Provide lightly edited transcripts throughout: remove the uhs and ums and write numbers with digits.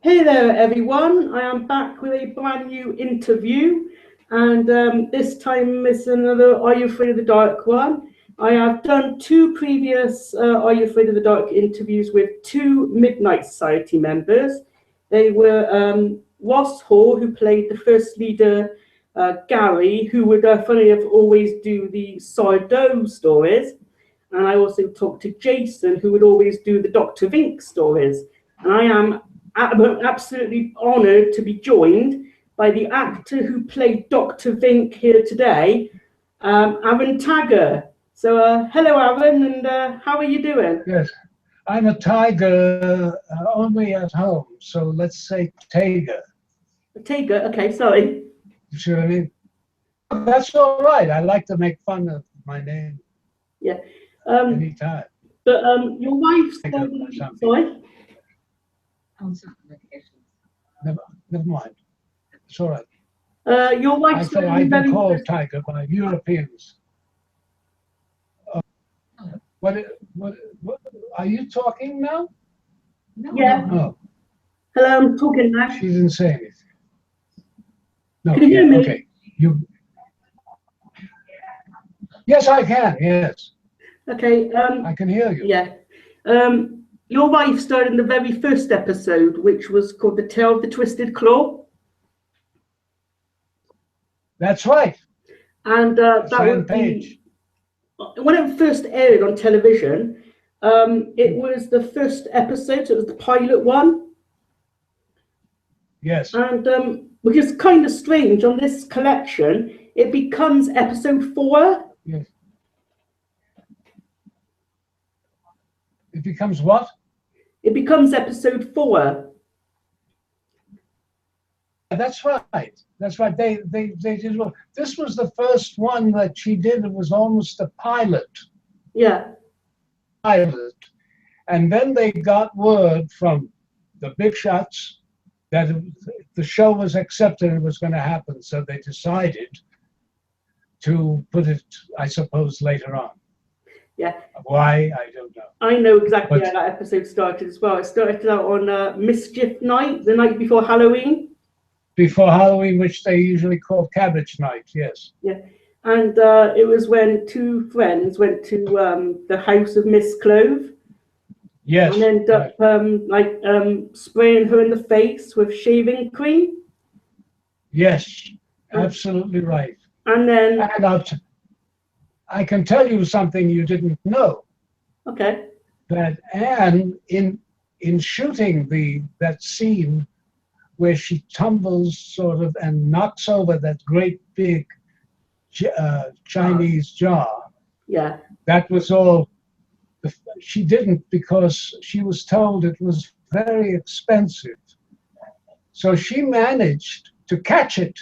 Hey there, everyone. I am back with a brand new interview, and this time it's another Are You Afraid of the Dark one. I have done two previous Are You Afraid of the Dark interviews with two Midnight Society members. They were Ross Hall, who played the first leader, Gary, who would, funny enough, always do the sourdough stories. And I also talked to Jason, who would always do the Dr. Vink stories. And I am absolutely honoured to be joined by the actor who played Dr. Vink here today, Aron Tager. So, hello, Aron, and how are you doing? Yes, I'm a tiger only at home, so let's say Tager. Tager, okay, sorry. You see what I mean? That's all right. I like to make fun of my name. Yeah. Anytime. But your wife's sorry? Never mind. It's all right. Your wife's I've been called Tiger by Europeans. What are you talking now? No. Yeah. Oh. Hello, I'm talking now. She didn't say anything. No. Can you hear me? Okay. Yes, I can. Yes. Okay. I can hear you. Yeah. Your wife starred in the very first episode, which was called The Tale of the Twisted Claw. That's right. And that was when it first aired on television. It was the first episode. So it was the pilot one. Yes. And which is kind of strange on this collection, it becomes episode 4. Yes. It becomes what? It becomes episode 4. That's right. That's right. They did well. This was the first one that she did. It was almost a pilot. Yeah. Pilot. And then they got word from the big shots that the show was accepted, it was going to happen. So they decided to put it, I suppose, later on. Yeah. Why, I don't know. I know exactly how that episode started as well. It started out on Mischief Night, the night before Halloween. Before Halloween, which they usually call Cabbage Night, yes. Yeah. And it was when two friends went to the house of Miss Clove. Yes. And ended up spraying her in the face with shaving cream. Yes, absolutely right. And then I can tell you something you didn't know. Okay. That Anne, in shooting that scene where she tumbles sort of and knocks over that great big Chinese jar. Yeah. That was all. She didn't because she was told it was very expensive. So she managed to catch it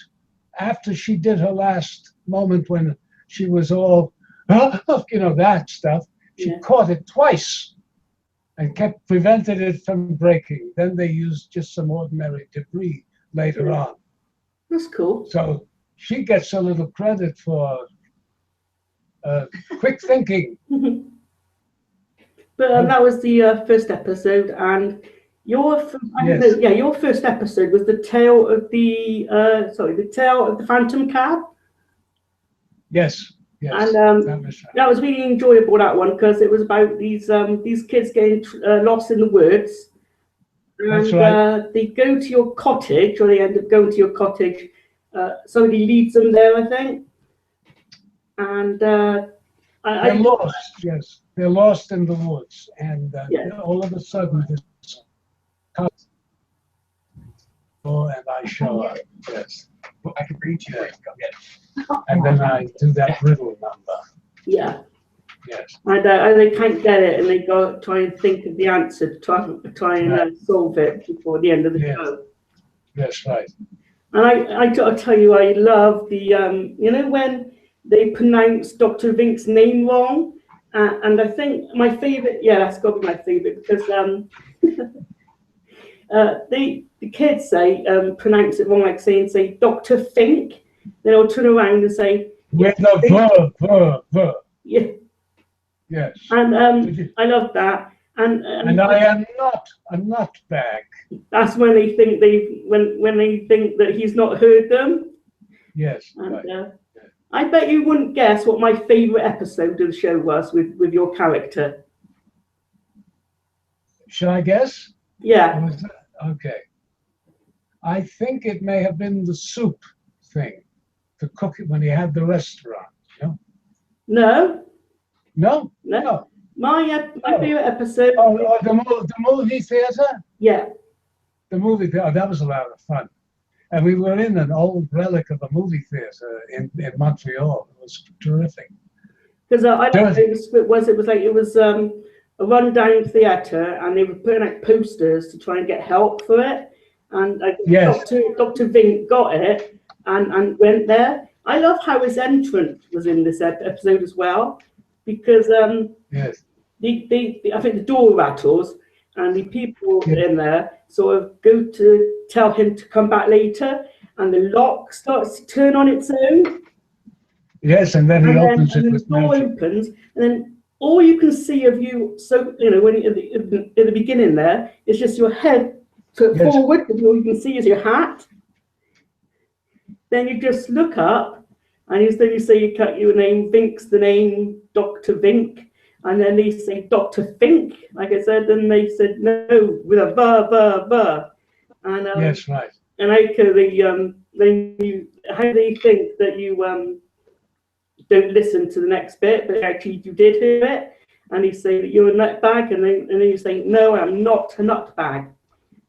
after she did her last moment when she was all, that stuff. She caught it twice and prevented it from breaking. Then they used just some ordinary debris later on. That's cool. So she gets a little credit for quick thinking. But that was the first episode, and your first episode was the tale of the Phantom Cab. Yes. Yes, and that was really enjoyable, that one, because it was about these kids getting lost in the woods. And that's right. They go to your cottage, or they end up going to your cottage. Somebody leads them there, I think. And they're lost. Yes, they're lost in the woods, and all of a sudden this comes, and I show up. Yes, well, I can read you. Yes. And then I do that riddle number. Yeah. Yes. And they can't get it, and they go try and think of the answer to try and solve it before the end of the show. Yes, right. And I gotta tell you, I love the when they pronounce Dr. Vink's name wrong, and I think my favorite, that's got to be my favorite, because the kids pronounce it wrong, like say Dr. Fink. Then I'll turn around and say with the verb. Yeah. Yes. And I love that. And I am not a nutbag. That's when they think when they think that he's not heard them. Yes, And, right. I bet you wouldn't guess what my favourite episode of the show was with your character. Shall I guess? Yeah. Okay. I think it may have been the soup thing, the cooking when he had the restaurant. You know? No. No. My favourite episode. Oh, the movie theatre? Yeah. The movie theatre. Oh, that was a lot of fun. And we were in an old relic of a movie theatre in Montreal. It was terrific. Because I like it was a rundown theatre, and they were putting out posters to try and get help for it. And yes. Dr. Vink got it and went there. I love how his entrance was in this episode as well, because yes. I think the door rattles, and the people in there sort of go to tell him to come back later, and the lock starts to turn on its own. Yes, and then he opens it. And the door opens, and then all you can see of you, so when at the beginning there, is just your head put forward, and all you can see is your hat. Then you just look up, and then you say you cut your name. Vink's the name, Dr. Vink. And then they say Dr. Vink, like I said, and they said no with a ba. And yes, right. And how they think that you don't listen to the next bit, but actually you did hear it, and you say that you're a nutbag, and then you say no, I'm not a nutbag,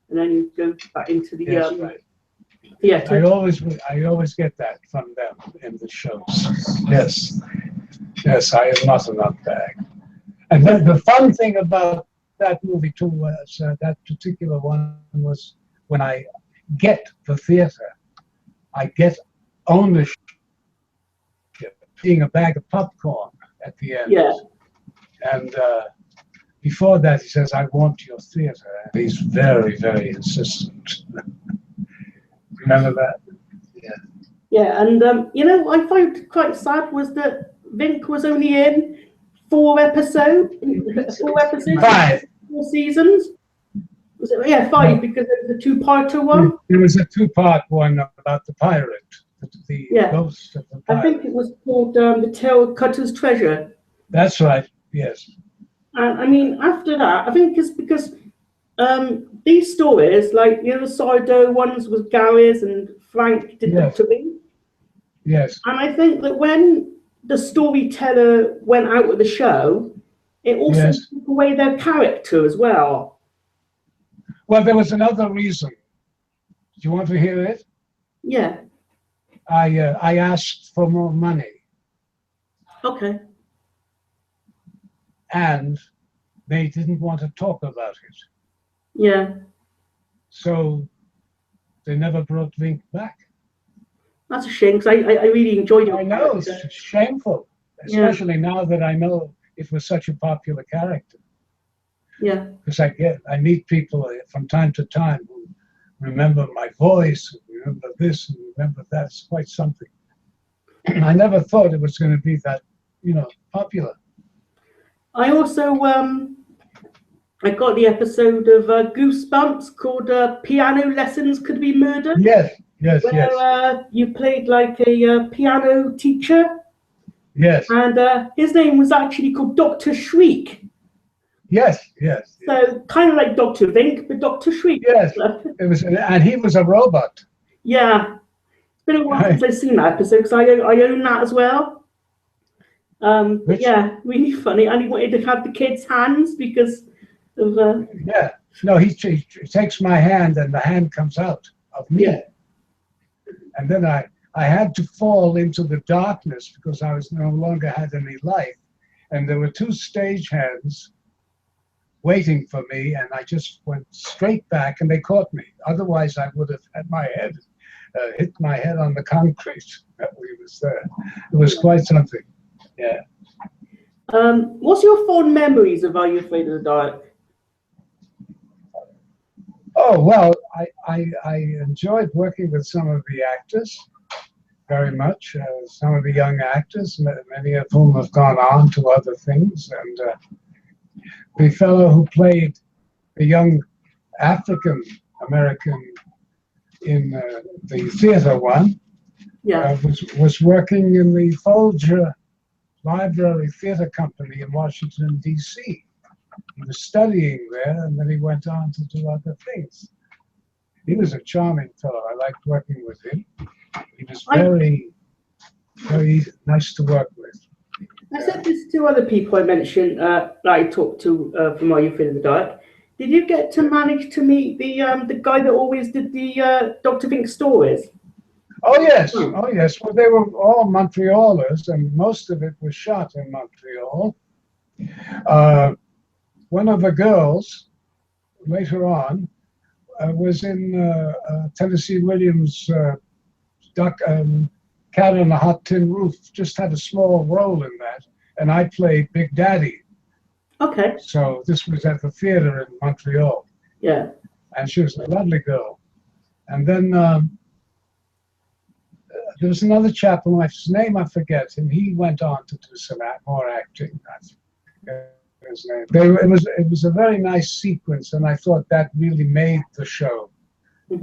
and then you go back into the right. theatre. I always get that from them in the shows. Yes, I am not a nutbag. And then the fun thing about that movie too was that particular one was when I get the theatre, I get ownership, being a bag of popcorn at the end. Yeah. And before that, he says, "I want your theatre." And he's very, very insistent. Remember that? Yeah. Yeah, and what I found quite sad was that Vink was only in 4 episodes. 5. 4 seasons. Was it? Yeah, 5 because it was a 2-parter one. It was a 2-part one about the pirate, the ghost of the pirate. I think it was called The Tail Cutter's Treasure. That's right. Yes. And I mean, after that, I think it's because these stories, like the sourdough ones, was Gary's and Frank did Dr. Vink. Yes. And I think that when the storyteller went out with the show, it also took away their character as well. Well, there was another reason. Do you want to hear it? Yeah. I asked for more money. Okay. And they didn't want to talk about it. Yeah. So they never brought Vink back. That's a shame, because I really enjoyed it. I know, it's shameful, especially now that I know it was such a popular character. Yeah. Because I meet people from time to time who remember my voice, and remember this, and remember that. It's quite something. I never thought it was going to be that, popular. I also, I got the episode of Goosebumps called Piano Lessons Could Be Murder. Yes. Where you played like a piano teacher. Yes. And his name was actually called Dr. Shriek. Yes. So kind of like Dr. Vink, but Dr. Shriek. Yes. It was, and he was a robot. Yeah. It's been a while since I've seen that episode, because I own that as well. Yeah, really funny. And he wanted to have the kids' hands because of... Yeah. No, he takes my hand, and the hand comes out of me. Yeah. And then I had to fall into the darkness because I was no longer had any life. And there were 2 stagehands waiting for me, and I just went straight back, and they caught me. Otherwise, I would have had my head, hit my head on the concrete that we was there. It was quite something, yeah. What's your fond memories of Are You Afraid of the Dark? Oh, well, I enjoyed working with some of the actors very much. Some of the young actors, many of whom have gone on to other things. And the fellow who played the young African American in the theater one, was working in the Folger Library Theater Company in Washington, D.C. He was studying there, and then he went on to do other things. He was a charming fellow. I liked working with him. He was very, very nice to work with. I said there's two other people I mentioned that I talked to from Are You Afraid of the Dark. Did you get to manage to meet the guy that always did the Dr. Vink stories? Oh yes, oh yes. Well, they were all Montrealers, and most of it was shot in Montreal. One of the girls later on was in Tennessee Williams' Cat on a Hot Tin Roof. Just had a small role in that, and I played Big Daddy. Okay. So this was at the theater in Montreal. Yeah. And she was a lovely girl. And then there was another chap whose name I forget, and he went on to do some more acting. I forget his name. It was a very nice sequence, and I thought that really made the show,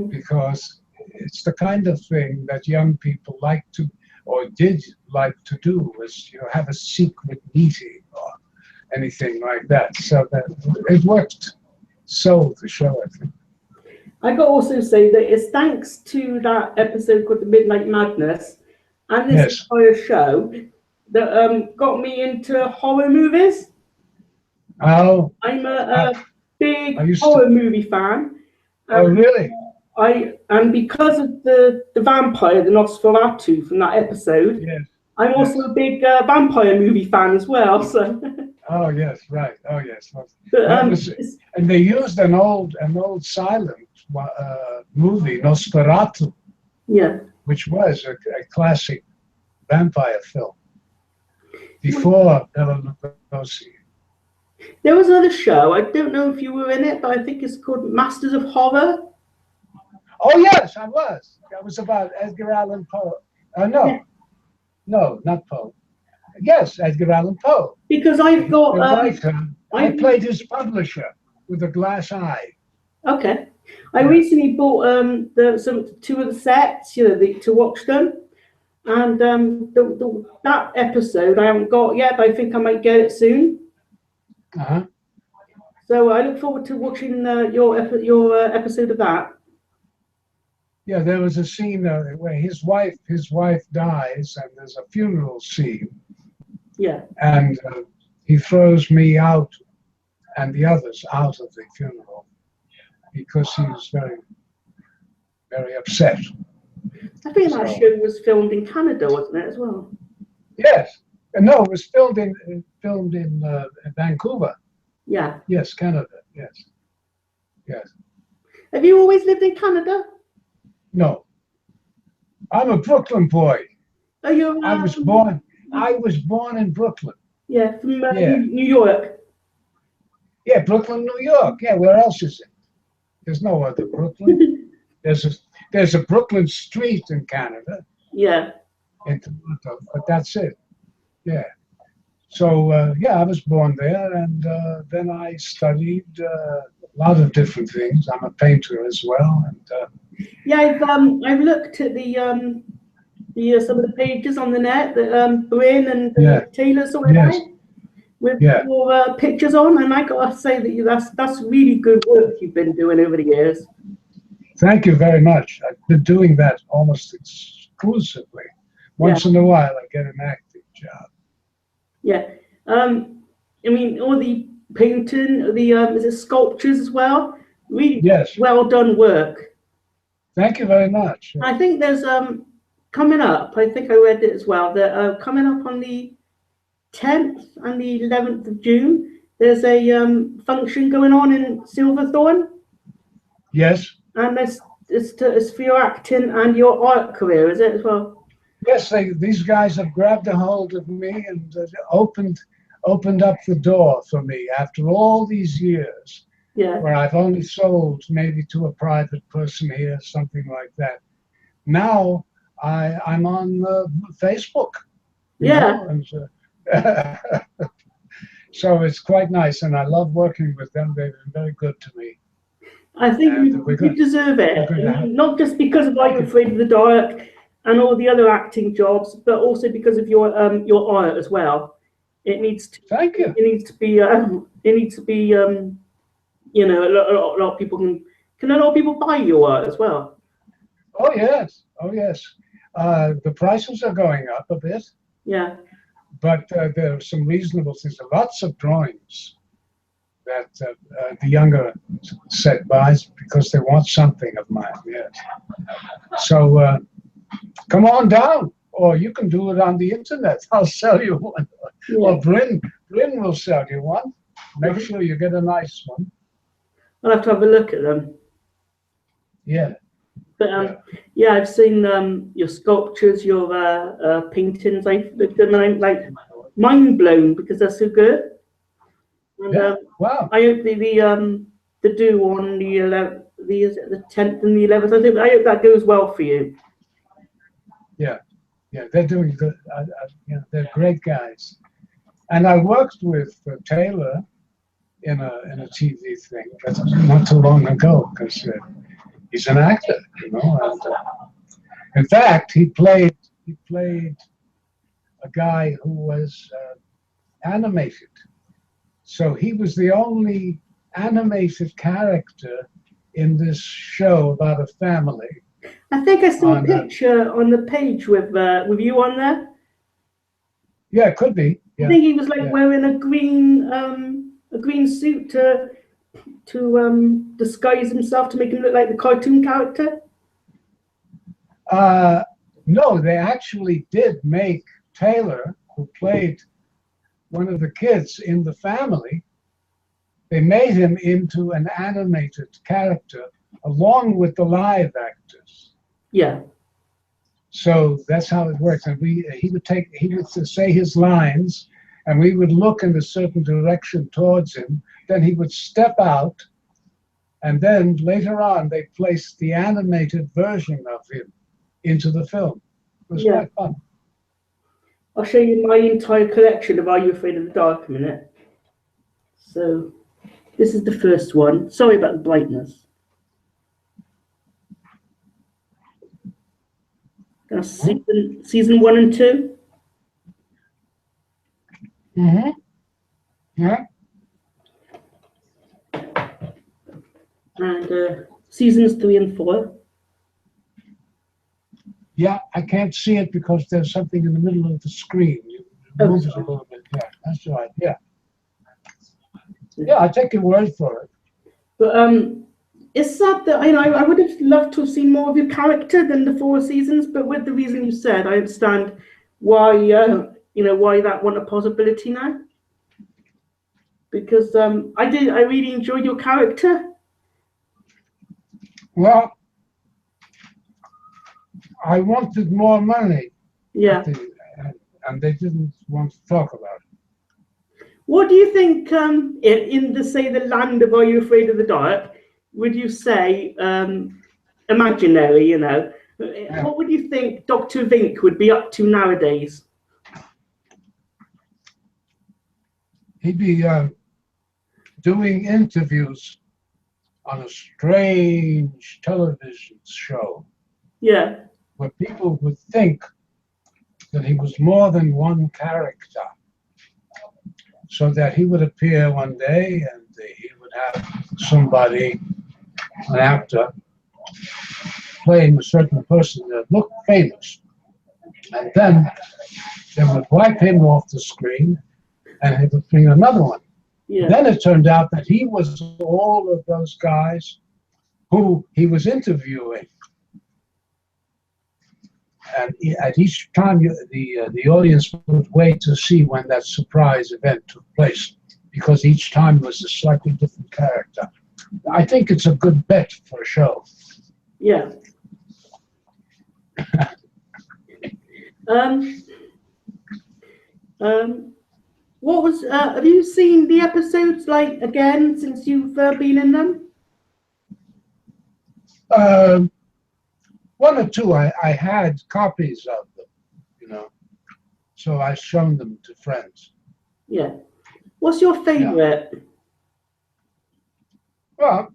because it's the kind of thing that young people like to, or did like to do, was have a secret meeting or anything like that. So that it worked. Sold the show, I think. I got to also say that it's thanks to that episode called The Midnight Madness and this entire show that got me into horror movies. Oh. I'm a big horror movie fan. Oh, really? And because of the vampire, the Nosferatu from that episode, I'm also a big vampire movie fan as well. So. Oh yes, right. Oh yes. And they used an old silent movie, Nosferatu. Yeah. Which was a classic vampire film before Bela Lugosi. There was another show. I don't know if you were in it, but I think it's called Masters of Horror. Oh yes, I was. That was about Edgar Allan Poe. No, not Poe. Yes, Edgar Allan Poe. Because I've got. I played his publisher with a glass eye. Okay, I recently bought two of the sets, to watch them, and that episode I haven't got yet, but I think I might get it soon. So I look forward to watching your episode of that. Yeah, there was a scene where his wife dies, and there's a funeral scene. Yeah. And he throws me out and the others out of the funeral because he was very, very upset. I think that show was filmed in Canada, wasn't it, as well? Yes. No, it was filmed in Vancouver. Yeah. Yes, Canada. Yes. Yes. Have you always lived in Canada? No. I'm a Brooklyn boy. Oh, you're. I was born in Brooklyn. Yeah, from New York. Yeah, Brooklyn, New York. Yeah, where else is it? There's no other Brooklyn. There's a Brooklyn Street in Canada. Yeah. In Toronto, but that's it. Yeah. So I was born there, and then I studied a lot of different things. I'm a painter as well, and I've looked at some of the pages on the net that Bryn and Taylor sorted out with your pictures on, and I gotta say that that's really good work you've been doing over the years. Thank you very much. I've been doing that almost exclusively. Once in a while, I get an acting job. Yeah, I mean all the painting, the sculptures as well. Really well done work. Thank you very much. I think there's coming up, I think I read it as well, that coming up on the 10th and the 11th of June, there's a function going on in Silverthorne. Yes. And it's for your acting and your art career, is it as well? Yes, these guys have grabbed a hold of me and opened up the door for me after all these years. Yeah. Where I've only sold maybe to a private person here, something like that. Now I'm on Facebook. Yeah. So it's quite nice, and I love working with them. They've been very good to me. I think you deserve it, not just because of Are You Afraid of the Dark and all the other acting jobs, but also because of your art as well. It needs to. Thank you. It needs to be. It needs to be. You know, a lot of people can a lot of people buy your art as well. Oh yes, oh yes. The prices are going up a bit. Yeah. But there are some reasonable things. Lots of drawings that the younger set buys because they want something of mine. Yes. So come on down, or you can do it on the internet. I'll sell you one, yeah. Or Bryn will sell you one. Make sure you get a nice one. I'll have to have a look at them. Yeah. But yeah, I've seen your sculptures, your paintings. I'm like mind blown because they're so good. And, yeah. Wow. I hope the do on the 10th and the 11th. I hope that goes well for you. Yeah, yeah, they're doing good. You know, they're great guys. And I worked with Taylor in a TV thing, but not too long ago because he's an actor, you know. And, in fact, he played a guy who was animated. So he was the only animated character in this show about a family. I think I saw a picture on the page with you on there. Yeah, it could be. Yeah. I think he was like wearing a green suit to disguise himself to make him look like the cartoon character. No, they actually did make Taylor, who played one of the kids in the family, they made him into an animated character along with the live actors. Yeah. So that's how it works. And he would say his lines, and we would look in a certain direction towards him. Then he would step out, and then later on they placed the animated version of him into the film. It was quite fun. I'll show you my entire collection of Are You Afraid of the Dark in a minute. So this is the first one. Sorry about the brightness. Season 1 and 2. Mm-hmm. Yeah. And seasons 3 and 4. Yeah, I can't see it because there's something in the middle of the screen. You move it a little bit. Yeah, that's right. Yeah. Yeah, I take your word for it. But it's sad that I would have loved to have seen more of your character than the 4 seasons. But with the reason you said, I understand why why that wasn't a possibility now. Because I really enjoyed your character. Well, I wanted more money. Yeah. And they didn't want to talk about it. What do you think in the land of Are You Afraid of the Dark, would you say, imaginary, what would you think Dr. Vink would be up to nowadays? He'd be doing interviews on a strange television show. Yeah. Where people would think that he was more than one character. So that he would appear one day and he would have somebody, an actor, playing a certain person that looked famous. And then they would wipe him off the screen and he would bring another one. Yeah. Then it turned out that he was all of those guys who he was interviewing. And at each time, the audience would wait to see when that surprise event took place, because each time was a slightly different character. I think it's a good bet for a show. Yeah. What was? Have you seen the episodes again since you've been in them? One or two, I had copies of them, so I've shown them to friends. Yeah. What's your favourite? Well,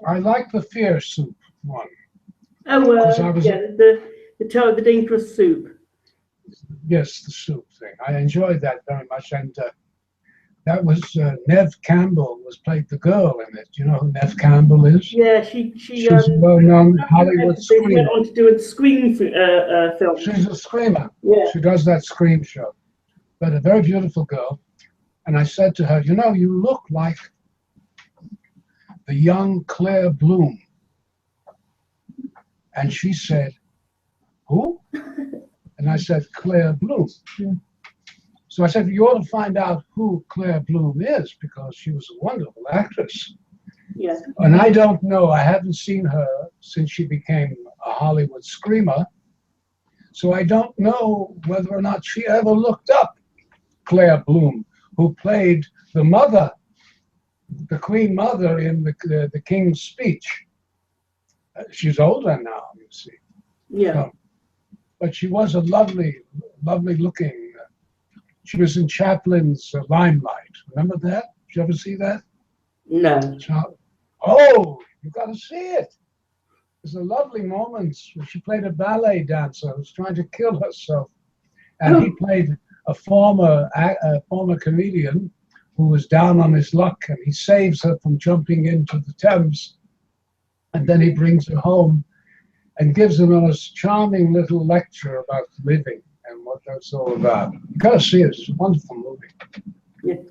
I like the fear soup one. Oh, yeah, the dangerous soup. Yes, the soup thing. I enjoyed that very much, and that was Neve Campbell played the girl in it. You know who Neve Campbell is? Yeah, she's a well-known Hollywood screamer. Went on to do a Scream film. She's a screamer. Yeah. She does that Scream show. But a very beautiful girl. And I said to her, you know, you look like the young Claire Bloom. And she said, who? And I said, Claire Bloom. Yeah. So I said, you ought to find out who Claire Bloom is, because she was a wonderful actress. Yes. And I don't know, I haven't seen her since she became a Hollywood screamer. So I don't know whether or not she ever looked up Claire Bloom, who played the mother, the Queen Mother in the King's Speech. She's older now, you see. Yeah. So, but she was a lovely, lovely looking. She was in Chaplin's Limelight. Remember that? Did you ever see that? No. Oh, you got to see it. There's a lovely moment where she played a ballet dancer who was trying to kill herself, and he played a former comedian who was down on his luck, and he saves her from jumping into the Thames, and then he brings her home and gives her a most charming little lecture about living and what that's all about. You got to see it. It's a wonderful movie. Yeah.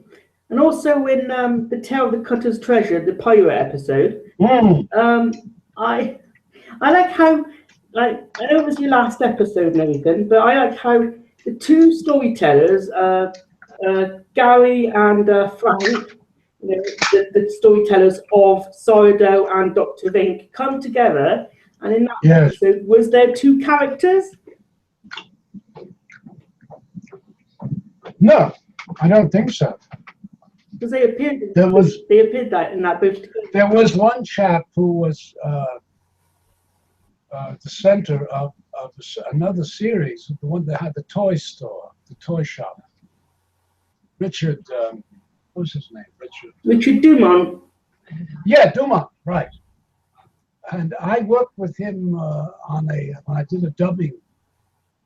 And also in the Tale of the Cutter's Treasure, the pirate episode, I like how, like, I know it was your last episode and everything, but I like how the two storytellers, Gary and Frank, you know, the storytellers of Sourdough and Dr. Vink, come together, and in that episode, was there two characters? No, I don't think so. Because they appeared. They appeared in that both together. There was one chap who was the center of another series, the one that had the toy store, the toy shop. Richard, what was his name? Richard Dumont. Yeah, Dumont, right. And I worked with him when I did a dubbing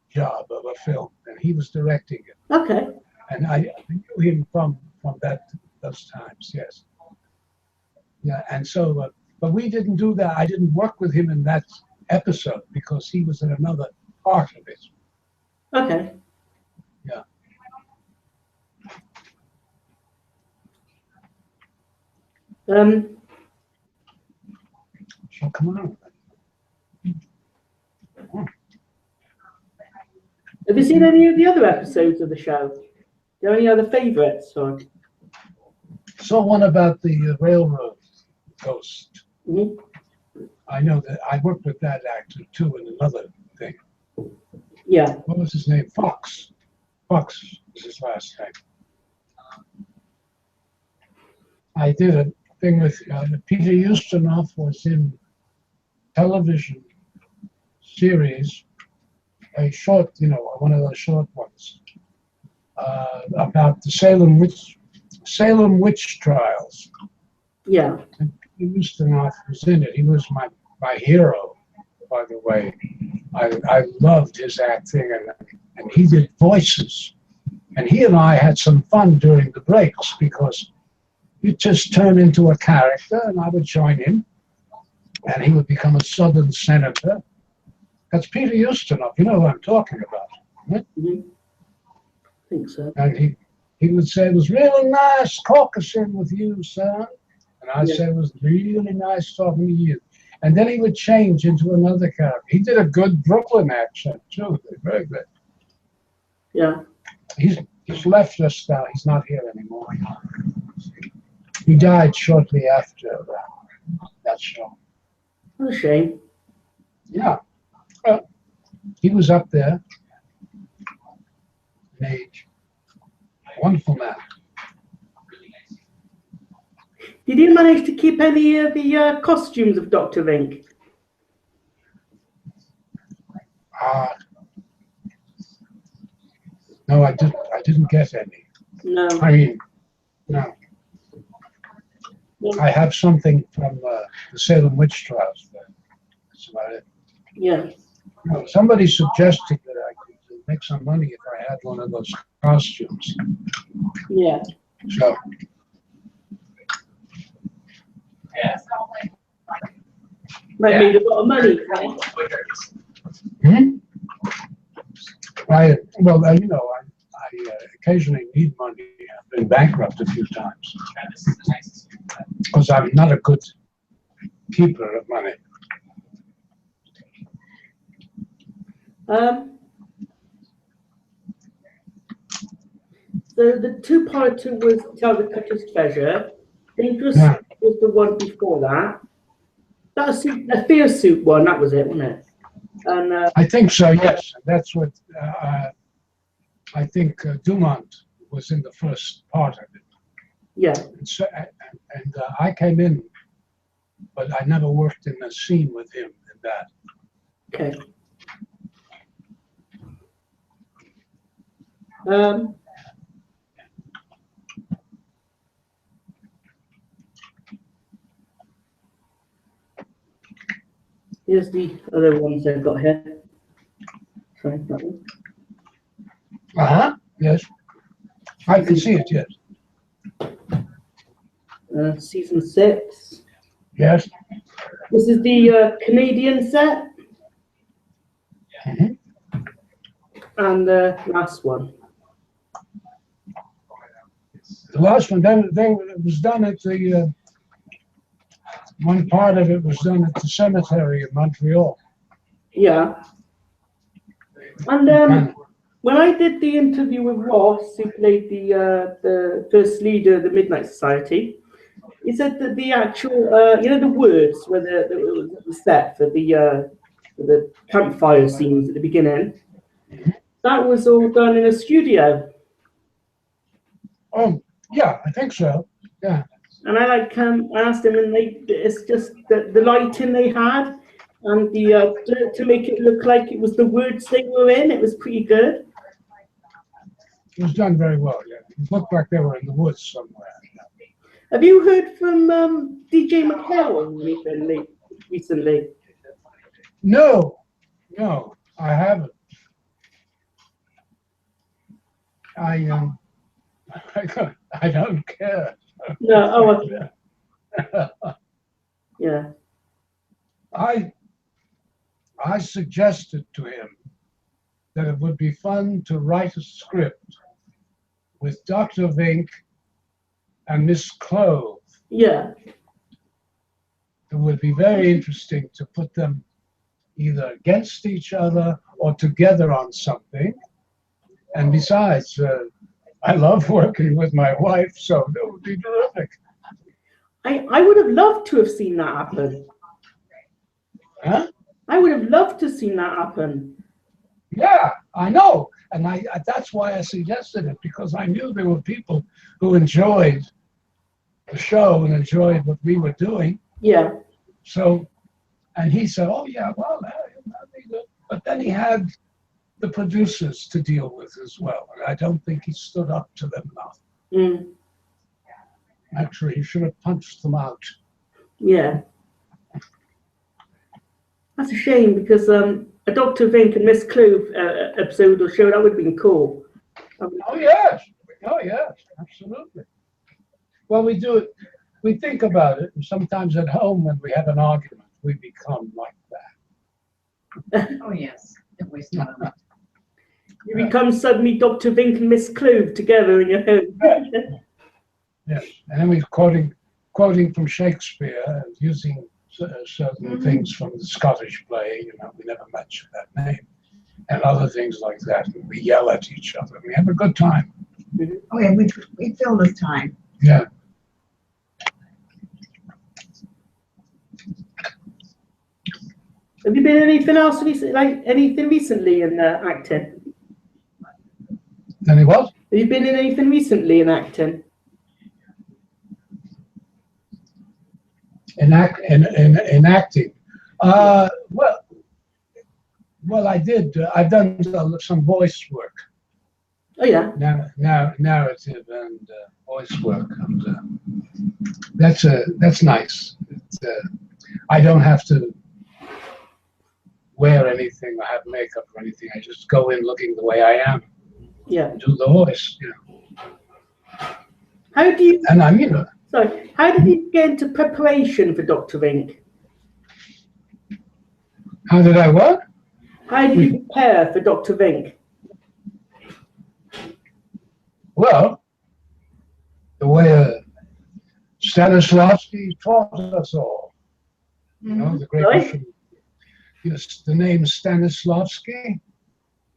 job of a film, and he was directing it. Okay. And I knew him from those times, yes. Yeah, and so, but we didn't do that. I didn't work with him in that episode because he was in another part of it. Okay. Yeah. So come on. Have you seen any of the other episodes of the show? Do you have any other favourites? Or? So one about the railroad ghost. Mm-hmm. I know that I worked with that actor too in another thing. Yeah. What was his name? Fox. Fox is his last name. I did a thing with Peter Ustinov was in television series, a short, one of those short ones about the Salem witch trials. Yeah. And Peter Ustinov was in it. He was my hero, by the way. I loved his acting, and he did voices. And he and I had some fun during the breaks because he'd just turn into a character and I would join him and he would become a Southern senator. That's Peter Ustinov, you know who I'm talking about. Right? Mm-hmm. I think so. And he would say, it was really nice caucusing with you, son. And I'd say, it was really nice talking to you. And then he would change into another character. He did a good Brooklyn accent too, very good. Yeah. He's left us now. He's not here anymore. He died shortly after that show. What a shame. Yeah. Well, he was up there in age. Wonderful man. Did you manage to keep any of the costumes of Dr. Vink? No, I didn't get any. No. I mean, no. No. I have something from the Salem witch trials. That's about it. Yeah. You know, somebody suggested that I could make some money if I had one of those costumes. Yeah. So. Might made a lot of money. Hmm? You know, I occasionally need money. I've been bankrupt a few times because I'm not a good keeper of money. So the two-parter was Tell the Cutter's Treasure. Dangerous Yeah. was the one before that. That was a fear suit one. That was it, wasn't it? And I think so. Yes, that's what I think. Dumont was in the first part of it. yeah. And, so, and I came in, but I never worked in a scene with him in that. Okay. Here's the other ones I've got here. Sorry, that one. Yes. I can see it. Yes. Season 6. Yes. This is the Canadian set. Mm-hmm. And the last one. The last one, then it was done at the. One part of it was done at the cemetery in Montreal. Yeah. And when I did the interview with Ross, who played the first leader of the Midnight Society, he said that the actual, the words were the set for the campfire scenes at the beginning. That was all done in a studio. Oh, yeah, I think so. Yeah. And I asked him, and it's just the lighting they had, and to make it look like it was the words they were in. It was pretty good. It was done very well. Yeah, it looked like they were in the woods somewhere. Have you heard from DJ McHale recently? No, I haven't. I don't care. No. Oh, okay. Yeah. I suggested to him that it would be fun to write a script with Dr. Vink and Miss Clove. Yeah. It would be very interesting to put them either against each other or together on something. And besides, I love working with my wife, so that would be terrific. I would have loved to have seen that happen. Huh? I would have loved to have seen that happen. Yeah, I know. And that's why I suggested it, because I knew there were people who enjoyed the show and enjoyed what we were doing. Yeah. So, and he said, oh, yeah, well, that'd be good. But then he had the producers to deal with as well. And I don't think he stood up to them enough. Mm. Actually, he should have punched them out. Yeah. That's a shame, because a Dr. Vink and Miss Clove episode or show, that would have been cool. Oh, yes, absolutely. Well, we do it, we think about it, and sometimes at home when we have an argument, we become like that. Oh, yes. Don't waste time. You become suddenly Dr. Vink and Miss Clove together in your home. Yes, and then we're quoting from Shakespeare and using certain things from the Scottish play, we never mention that name, and other things like that. And we yell at each other. We have a good time. Oh, yeah, we fill the time. Yeah. Have you been in anything else recently, like anything recently in acting? Any what? Have you been in anything recently in acting? In acting. Well, I did. I've done some voice work. Oh yeah. Narrative and voice work, and that's nice. I don't have to wear anything or have makeup or anything. I just go in looking the way I am. Yeah. Do the voice, you know. How do you? And I'm, you know. Sorry. How did you get into preparation for Dr. Vink? How did I what? How did you prepare for Dr. Vink? Well, the way Stanislavski taught us all. You know, the great Russian. Yes, the name Stanislavski.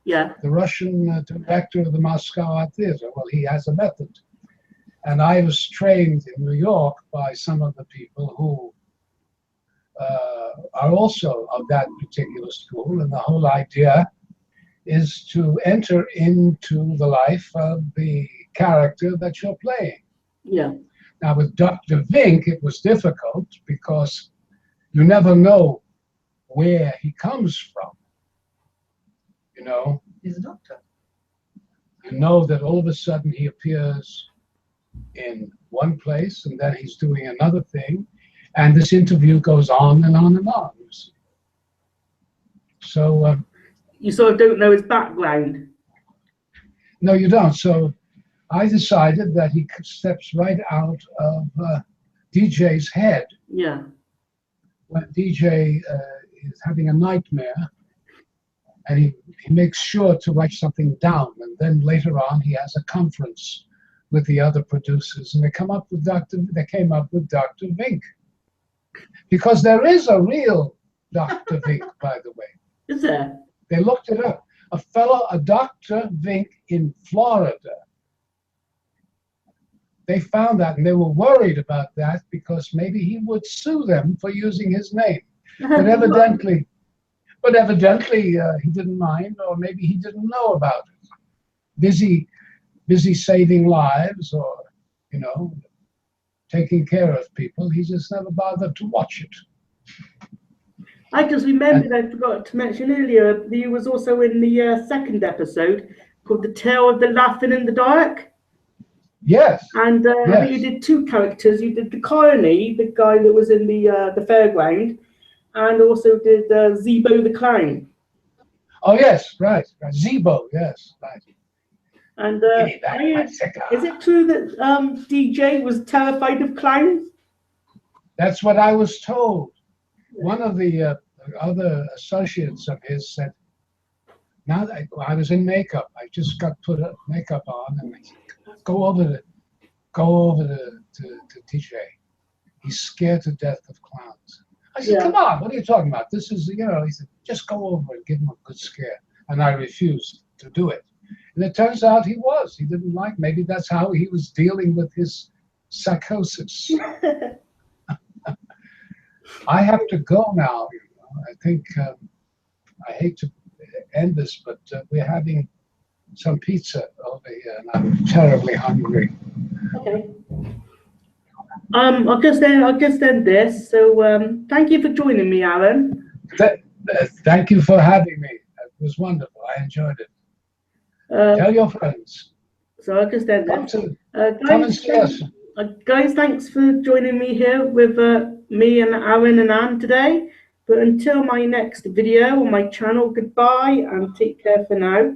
Yeah. The Russian director of the Moscow Art Theater. Well, he has a method. And I was trained in New York by some of the people who are also of that particular school. And the whole idea is to enter into the life of the character that you're playing. Yeah. Now, with Dr. Vink, it was difficult because you never know where he comes from. You know? He's a doctor. You know that all of a sudden he appears in one place and then he's doing another thing, and this interview goes on and on and on. So you sort of don't know his background. No, you don't. So I decided that he steps right out of DJ's head. Yeah. When DJ is having a nightmare, and he makes sure to write something down, and then later on he has a conference with the other producers, and they came up with Dr. Vink, because there is a real Dr. Vink, by the way. Is there? They looked it up. A Dr. Vink in Florida. They found that, and they were worried about that because maybe he would sue them for using his name. But evidently he didn't mind, or maybe he didn't know about it. Busy saving lives, or, you know, taking care of people. He just never bothered to watch it. I just remembered, I forgot to mention earlier, he was also in the second episode called The Tale of the Laughing in the Dark. Yes. And yes. I think you did two characters. You did the Carney, the guy that was in the fairground, and also did Zebo the Clown. Oh, yes, right. Zebo, yes, right. And is it true that DJ was terrified of clowns? That's what I was told. One of the other associates of his said, now that I was in makeup, I just got put makeup on, and I said, go over to DJ. He's scared to death of clowns. I said, come on, what are you talking about? This is, you know, he said, just go over and give him a good scare. And I refused to do it. And it turns out he didn't like, maybe that's how he was dealing with his psychosis. I have to go now. You know. I think, I hate to end this, but we're having some pizza over here, and I'm terribly hungry. Okay. I'll just end this. So thank you for joining me, Aron. Thank you for having me. It was wonderful. I enjoyed it. Tell your friends. So I'll just end this. Come and see us. Guys, thanks for joining me here with me and Aron and Anne today. But until my next video on my channel, goodbye and take care for now.